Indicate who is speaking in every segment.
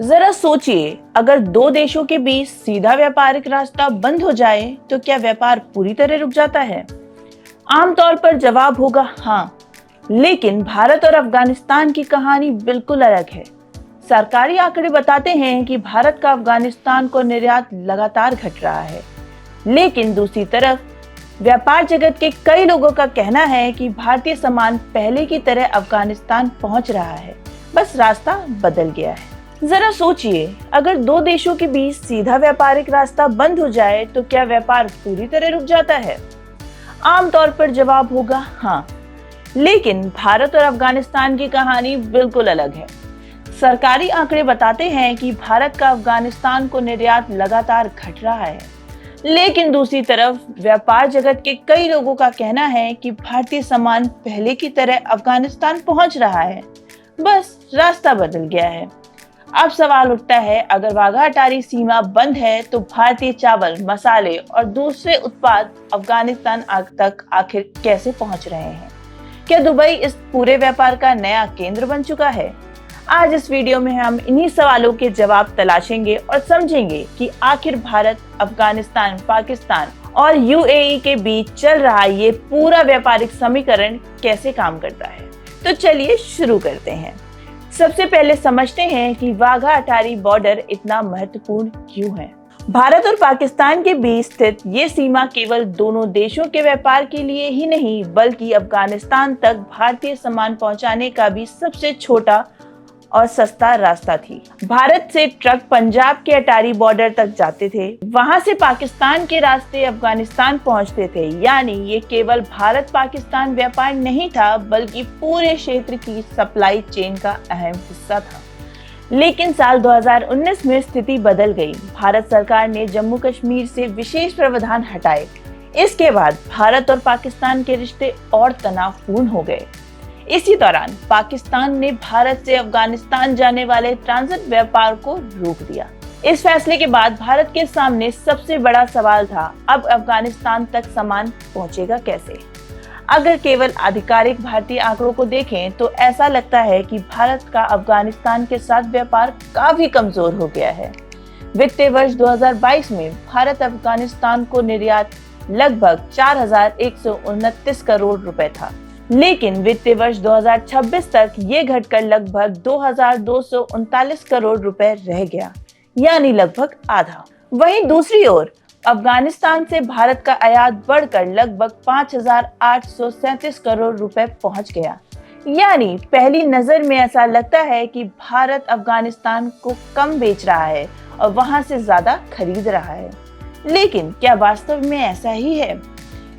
Speaker 1: जरा सोचिए, अगर दो देशों के बीच सीधा व्यापारिक रास्ता बंद हो जाए तो क्या व्यापार पूरी तरह रुक जाता है? आमतौर पर जवाब होगा हाँ, लेकिन भारत और अफगानिस्तान की कहानी बिल्कुल अलग है। सरकारी आंकड़े बताते हैं कि भारत का अफगानिस्तान को निर्यात लगातार घट रहा है, लेकिन दूसरी तरफ व्यापार जगत के कई लोगों का कहना है कि भारतीय सामान पहले की तरह अफगानिस्तान पहुंच रहा है, बस रास्ता बदल गया है। जरा सोचिए, अगर दो देशों के बीच सीधा व्यापारिक रास्ता बंद हो जाए तो क्या व्यापार पूरी तरह रुक जाता है? आमतौर पर जवाब होगा हाँ, लेकिन भारत और अफगानिस्तान की कहानी बिल्कुल अलग है। सरकारी आंकड़े बताते हैं कि भारत का अफगानिस्तान को निर्यात लगातार घट रहा है, लेकिन दूसरी तरफ व्यापार जगत के कई लोगों का कहना है कि भारतीय सामान पहले की तरह अफगानिस्तान पहुंच रहा है, बस रास्ता बदल गया है। अब सवाल उठता है, अगर वाघा अटारी सीमा बंद है तो भारतीय चावल, मसाले और दूसरे उत्पाद अफगानिस्तान तक आखिर कैसे पहुंच रहे हैं? क्या दुबई इस पूरे व्यापार का नया केंद्र बन चुका है? आज इस वीडियो में हम इन्हीं सवालों के जवाब तलाशेंगे और समझेंगे कि आखिर भारत, अफगानिस्तान, पाकिस्तान और यूएई के बीच चल रहा ये पूरा व्यापारिक समीकरण कैसे काम करता है। तो चलिए शुरू करते हैं। सबसे पहले समझते हैं कि वाघा अटारी बॉर्डर इतना महत्वपूर्ण क्यों है। भारत और पाकिस्तान के बीच स्थित ये सीमा केवल दोनों देशों के व्यापार के लिए ही नहीं, बल्कि अफगानिस्तान तक भारतीय सामान पहुंचाने का भी सबसे छोटा और सस्ता रास्ता थी। भारत से ट्रक पंजाब के अटारी बॉर्डर तक जाते थे, वहां से पाकिस्तान के रास्ते अफगानिस्तान पहुंचते थे। यानी ये केवल भारत पाकिस्तान व्यापार नहीं था, बल्कि पूरे क्षेत्र की सप्लाई चेन का अहम हिस्सा था। लेकिन साल 2019 में स्थिति बदल गई। भारत सरकार ने जम्मू कश्मीर से विशेष प्रावधान हटाए। इसके बाद भारत और पाकिस्तान के रिश्ते और तनावपूर्ण हो गए। इसी दौरान पाकिस्तान ने भारत से अफगानिस्तान जाने वाले ट्रांजिट व्यापार को रोक दिया। इस फैसले के बाद भारत के सामने सबसे बड़ा सवाल था, अब अफगानिस्तान तक सामान पहुंचेगा कैसे? अगर केवल आधिकारिक भारतीय आंकड़ों को देखें तो ऐसा लगता है कि भारत का अफगानिस्तान के साथ व्यापार काफी कमजोर हो गया है। वित्तीय वर्ष 2022 में भारत अफगानिस्तान को निर्यात लगभग 4,129 करोड़ रुपए था, लेकिन वित्तीय वर्ष 2026 तक ये घटकर लगभग 2,239 करोड़ रुपए रह गया, यानी लगभग आधा। वहीं दूसरी ओर अफगानिस्तान से भारत का आयात बढ़कर लगभग 5,837 करोड़ रुपए पहुंच गया। यानी पहली नजर में ऐसा लगता है कि भारत अफगानिस्तान को कम बेच रहा है और वहां से ज्यादा खरीद रहा है। लेकिन क्या वास्तव में ऐसा ही है?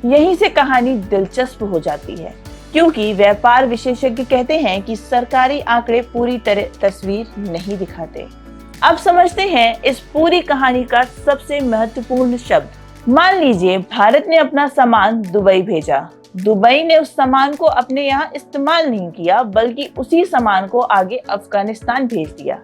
Speaker 1: यहीं से कहानी दिलचस्प हो जाती है, क्योंकि व्यापार विशेषज्ञ कहते हैं कि सरकारी आंकड़े पूरी तरह तस्वीर नहीं दिखाते। अब समझते हैं इस पूरी कहानी का सबसे महत्वपूर्ण शब्द। मान लीजिए भारत ने अपना सामान दुबई भेजा। दुबई ने उस सामान को अपने यहाँ इस्तेमाल नहीं किया, बल्कि उसी सामान को आगे अफगानिस्तान भेज दिया।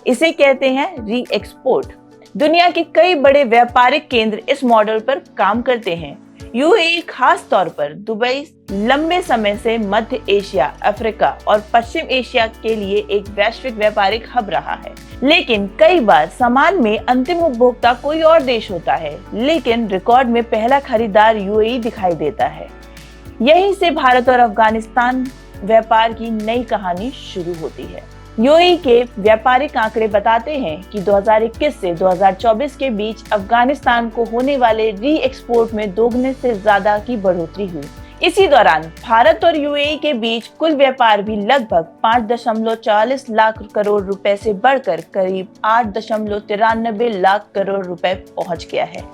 Speaker 1: इसे कहते हैं री एक्सपोर्ट। दुनिया के कई बड़े व्यापारिक केंद्र इस मॉडल पर काम करते हैं। यूएई खास तौर पर दुबई लंबे समय से मध्य एशिया, अफ्रीका और पश्चिम एशिया के लिए एक वैश्विक व्यापारिक हब रहा है। लेकिन कई बार सामान में अंतिम उपभोक्ता कोई और देश होता है, लेकिन रिकॉर्ड में पहला खरीदार यूएई दिखाई देता है। यहीं से भारत और अफगानिस्तान व्यापार की नई कहानी शुरू होती है। यूएई के व्यापारिक आंकड़े बताते हैं कि 2021 से 2024 के बीच अफगानिस्तान को होने वाले री एक्सपोर्ट में दोगुने से ज्यादा की बढ़ोतरी हुई। इसी दौरान भारत और यूएई के बीच कुल व्यापार भी लगभग 5.40 लाख करोड़ रुपए से बढ़कर करीब 8.93 लाख करोड़ रुपए पहुंच गया है।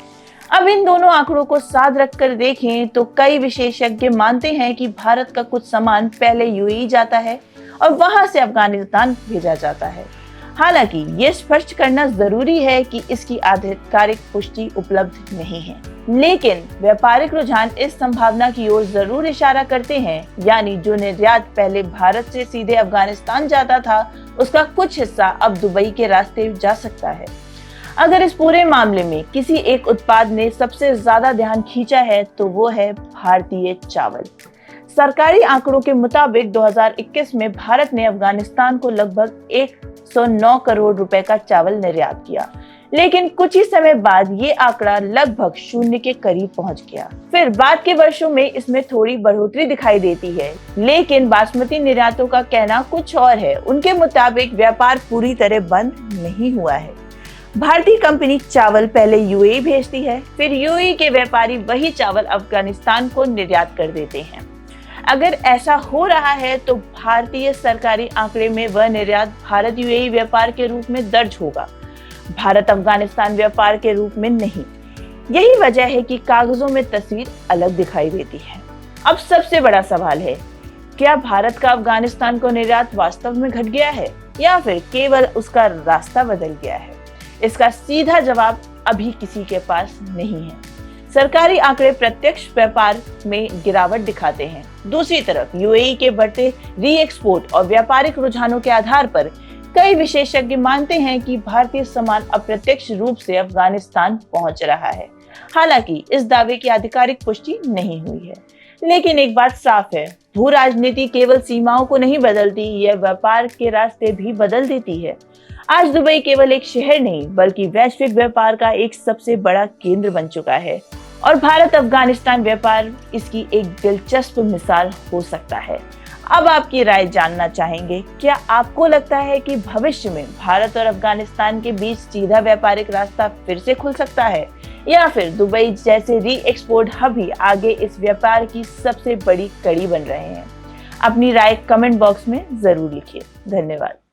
Speaker 1: अब इन दोनों आंकड़ों को साथ रखकर देखें तो कई विशेषज्ञ मानते हैं कि भारत का कुछ सामान पहले यूएई जाता है और वहां से अफगानिस्तान भेजा जाता है। हालांकि ये स्पष्ट करना जरूरी है कि इसकी आधिकारिक पुष्टि उपलब्ध नहीं है, लेकिन व्यापारिक रुझान इस संभावना की ओर जरूर इशारा करते हैं, यानी जो निर्यात पहले भारत से सीधे अफगानिस्तान जाता था, उसका कुछ हिस्सा अब दुबई के रास्ते जा सकता है। अगर इस पूरे मामले में किसी एक उत्पाद ने सबसे ज्यादा ध्यान खींचा है तो वो है भारतीय चावल। सरकारी आंकड़ों के मुताबिक 2021 में भारत ने अफगानिस्तान को लगभग 109 करोड़ रुपए का चावल निर्यात किया, लेकिन कुछ ही समय बाद ये आंकड़ा लगभग शून्य के करीब पहुंच गया। फिर बाद के वर्षों में इसमें थोड़ी बढ़ोतरी दिखाई देती है, लेकिन बासमती निर्यातों का कहना कुछ और है। उनके मुताबिक व्यापार पूरी तरह बंद नहीं हुआ है। भारतीय कंपनी चावल पहले यूएई भेजती है, फिर यूएई के व्यापारी वही चावल अफगानिस्तान को निर्यात कर देते हैं। अगर ऐसा हो रहा है तो भारतीय सरकारी आंकड़े में वह निर्यात भारत यूएई व्यापार के रूप में दर्ज होगा, भारत अफगानिस्तान व्यापार के रूप में नहीं। यही वजह है कि कागजों में तस्वीर अलग दिखाई देती है। अब सबसे बड़ा सवाल है, क्या भारत का अफगानिस्तान को निर्यात वास्तव में घट गया है या फिर केवल उसका रास्ता बदल गया है? इसका सीधा जवाब अभी किसी के पास नहीं है। सरकारी आंकड़े प्रत्यक्ष व्यापार में गिरावट दिखाते हैं। दूसरी तरफ यूएई के बढ़ते री एक्सपोर्ट और व्यापारिक रुझानों के आधार पर कई विशेषज्ञ मानते हैं कि भारतीय सामान अप्रत्यक्ष रूप से अफगानिस्तान पहुंच रहा है। हालांकि इस दावे की आधिकारिक पुष्टि नहीं हुई है, लेकिन एक बात साफ है, भू राजनीति केवल सीमाओं को नहीं बदलती, यह व्यापार के रास्ते भी बदल देती है। आज दुबई केवल एक शहर नहीं बल्कि वैश्विक व्यापार का एक सबसे बड़ा केंद्र बन चुका है और भारत अफगानिस्तान व्यापार इसकी एक दिलचस्प मिसाल हो सकता है। अब आपकी राय जानना चाहेंगे, क्या आपको लगता है कि भविष्य में भारत और अफगानिस्तान के बीच सीधा व्यापारिक रास्ता फिर से खुल सकता है या फिर दुबई जैसे री एक्सपोर्ट हब ही आगे इस व्यापार की सबसे बड़ी कड़ी बन रहे हैं? अपनी राय कमेंट बॉक्स में जरूर लिखिए। धन्यवाद।